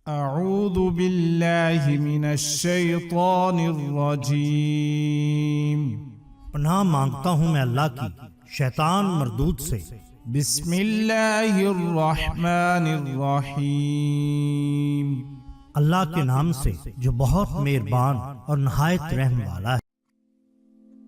اعوذ باللہ من الشیطان الرجیم، پناہ مانگتا ہوں میں اللہ کی شیطان مردود سے۔ بسم اللہ الرحمن الرحیم، اللہ کے نام سے جو بہت مہربان اور نہایت رحم والا ہے۔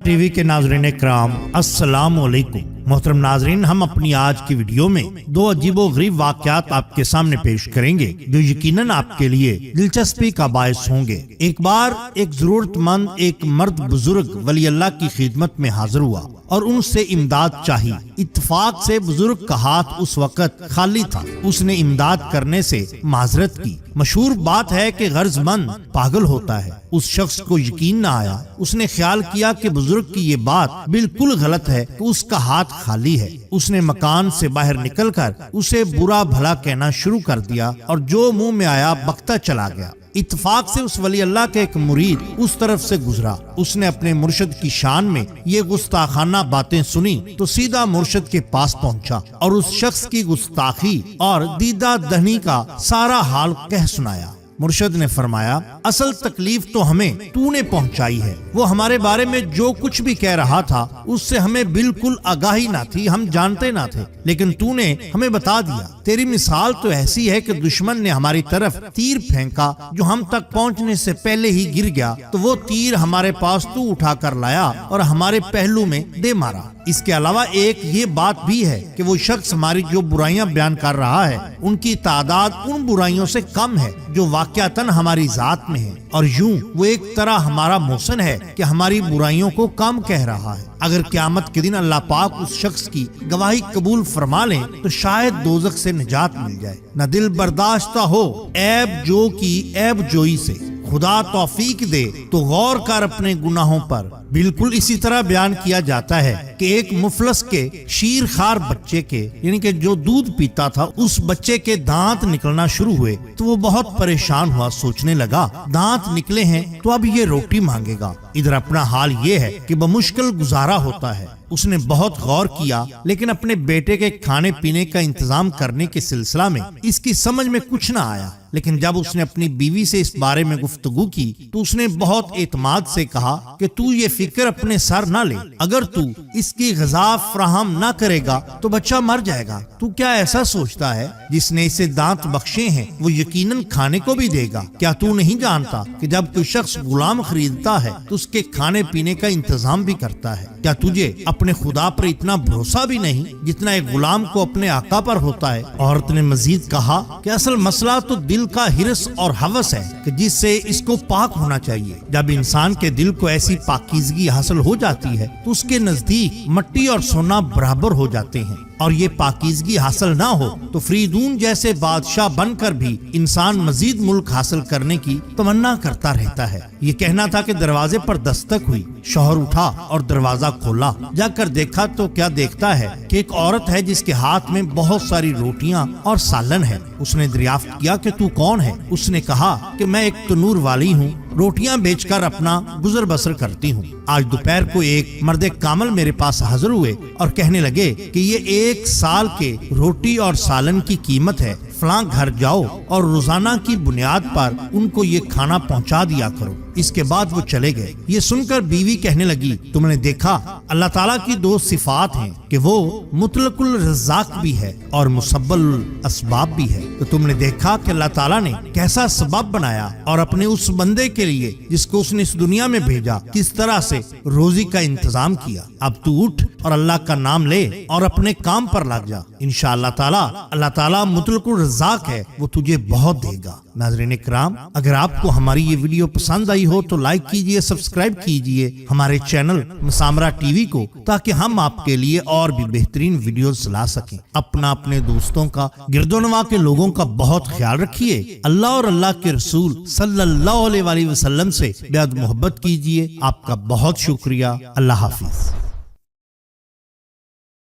ٹی وی کے ناظرین اکرام، السلام علیکم۔ محترم ناظرین، ہم اپنی آج کی ویڈیو میں دو عجیب و غریب واقعات آپ کے سامنے پیش کریں گے جو یقیناً آپ کے لیے دلچسپی کا باعث ہوں گے۔ ایک بار ایک ضرورت مند ایک مرد بزرگ ولی اللہ کی خدمت میں حاضر ہوا اور ان سے امداد چاہی۔ اتفاق سے بزرگ کا ہاتھ اس وقت خالی تھا۔ اس نے امداد کرنے سے معذرت کی۔ مشہور بات ہے کہ غرض مند پاگل ہوتا ہے۔ اس شخص کو یقین نہ آیا۔ اس نے خیال کیا کہ بزرگ کی یہ بات بالکل غلط ہے کہ اس کا ہاتھ خالی ہے۔ اس نے مکان سے باہر نکل کر اسے برا بھلا کہنا شروع کر دیا اور جو منہ میں آیا بکتا چلا گیا۔ اتفاق سے اس ولی اللہ کے ایک مرید اس طرف سے گزرا۔ اس نے اپنے مرشد کی شان میں یہ گستاخانہ باتیں سنی تو سیدھا مرشد کے پاس پہنچا اور اس شخص کی گستاخی اور دیدہ دہنی کا سارا حال کہہ سنایا۔ مرشد نے فرمایا، اصل تکلیف تو ہمیں تو نے پہنچائی ہے۔ وہ ہمارے بارے میں جو کچھ بھی کہہ رہا تھا اس سے ہمیں بالکل آگاہی نہ تھی، ہم جانتے نہ تھے، لیکن تو نے ہمیں بتا دیا۔ تیری مثال تو ایسی ہے کہ دشمن نے ہماری طرف تیر پھینکا، جو ہم تک پہنچنے سے پہلے ہی گر گیا تو وہ تیر ہمارے پاس تو اٹھا کر لایا اور ہمارے پہلو میں دے مارا۔ اس کے علاوہ ایک یہ بات بھی ہے کہ وہ شخص ہماری جو برائیاں بیان کر رہا ہے ان کی تعداد ان برائیوں سے کم ہے جو واقعتاً ہماری ذات میں ہے، اور یوں وہ ایک طرح ہمارا محسن ہے کہ ہماری برائیوں کو کم کہہ رہا ہے۔ اگر قیامت کے دن اللہ پاک اس شخص کی گواہی قبول فرما لیں تو شاید دوزخ سے نجات مل جائے۔ نہ دل برداشتہ ہو عیب جو کی عیب جوئی سے، خدا توفیق دے تو غور کر اپنے گناہوں پر۔ بالکل اسی طرح بیان کیا جاتا ہے کہ ایک مفلس کے شیر خار بچے کے، یعنی کہ جو دودھ پیتا تھا، اس بچے کے دانت نکلنا شروع ہوئے تو وہ بہت پریشان ہوا، سوچنے لگا دانت نکلے ہیں تو اب یہ روٹی مانگے گا۔ ادھر اپنا حال یہ ہے کہ بمشکل گزارا ہوتا ہے۔ اس نے بہت غور کیا لیکن اپنے بیٹے کے کھانے پینے کا انتظام کرنے کے سلسلہ میں اس کی سمجھ میں کچھ نہ آیا، لیکن جب اس نے اپنی بیوی سے اس بارے میں گفتگو کی تو اس نے بہت اعتماد سے کہا کہ تو یہ فکر اپنے سر نہ لے، اگر تو اس کی غذا فراہم نہ کرے گا تو بچہ مر جائے گا۔ تو کیا ایسا سوچتا ہے جس نے اسے دانت بخشے ہیں وہ یقیناً کھانے کو بھی دے گا؟ کیا تو نہیں جانتا کہ جب کوئی شخص غلام خریدتا ہے تو اس کے کھانے پینے کا انتظام بھی کرتا ہے؟ کیا تجھے اپنے خدا پر اتنا بھروسہ بھی نہیں جتنا ایک غلام کو اپنے آقا پر ہوتا ہے؟ عورت نے مزید کہا کہ اصل مسئلہ تو دل کا ہرس اور ہوس ہے کہ جس سے اس کو پاک ہونا چاہیے۔ جب انسان کے دل کو ایسی پاکیزگی حاصل ہو جاتی ہے تو اس کے نزدیک مٹی اور سونا برابر ہو جاتے ہیں، اور یہ پاکیزگی حاصل نہ ہو تو فریدون جیسے بادشاہ بن کر بھی انسان مزید ملک حاصل کرنے کی تمنا کرتا رہتا ہے۔ یہ کہنا تھا کہ دروازے پر دستک ہوئی، شوہر اٹھا اور دروازہ کھولا۔ جا کر دیکھا تو کیا دیکھتا ہے کہ ایک عورت ہے جس کے ہاتھ میں بہت ساری روٹیاں اور سالن ہے۔ اس نے دریافت کیا کہ تو کون ہے؟ اس نے کہا کہ میں ایک تنور والی ہوں، روٹیاں بیچ کر اپنا گزر بسر کرتی ہوں۔ آج دوپہر کو ایک مرد کامل میرے پاس حاضر ہوئے اور کہنے لگے کہ یہ 1 سال کے روٹی اور سالن کی قیمت ہے، فلاں گھر جاؤ اور روزانہ کی بنیاد پر ان کو یہ کھانا پہنچا دیا کرو۔ اس کے بعد وہ چلے گئے۔ یہ سن کر بیوی کہنے لگی، تم نے دیکھا اللہ تعالیٰ کی 2 صفات ہیں کہ وہ مطلق الرزاق بھی ہے اور مسبل الاسباب بھی ہے۔ تو تم نے دیکھا کہ اللہ تعالیٰ نے کیسا سبب بنایا اور اپنے اس بندے کے لیے جس کو اس نے اس دنیا میں بھیجا کس طرح سے روزی کا انتظام کیا۔ اب تو اٹھ اور اللہ کا نام لے اور اپنے کام پر لگ جا، انشاءاللہ تعالیٰ اللہ تعالیٰ مطلق الرزاق ہے، وہ تجھے بہت دے گا۔ ناظرین اکرام، اگر آپ کو ہماری یہ ویڈیو پسند آئی ہو تو لائک کیجئے، سبسکرائب کیجئے ہمارے چینل مسامرہ ٹی وی کو، تاکہ ہم آپ کے لیے اور بھی بہترین ویڈیوز لا سکیں۔ اپنے دوستوں کا، گرد و نواح کے لوگوں کا بہت خیال رکھیے۔ اللہ اور اللہ کے رسول صلی اللہ علیہ وسلم سے بے حد محبت کیجئے۔ آپ کا بہت شکریہ۔ اللہ حافظ۔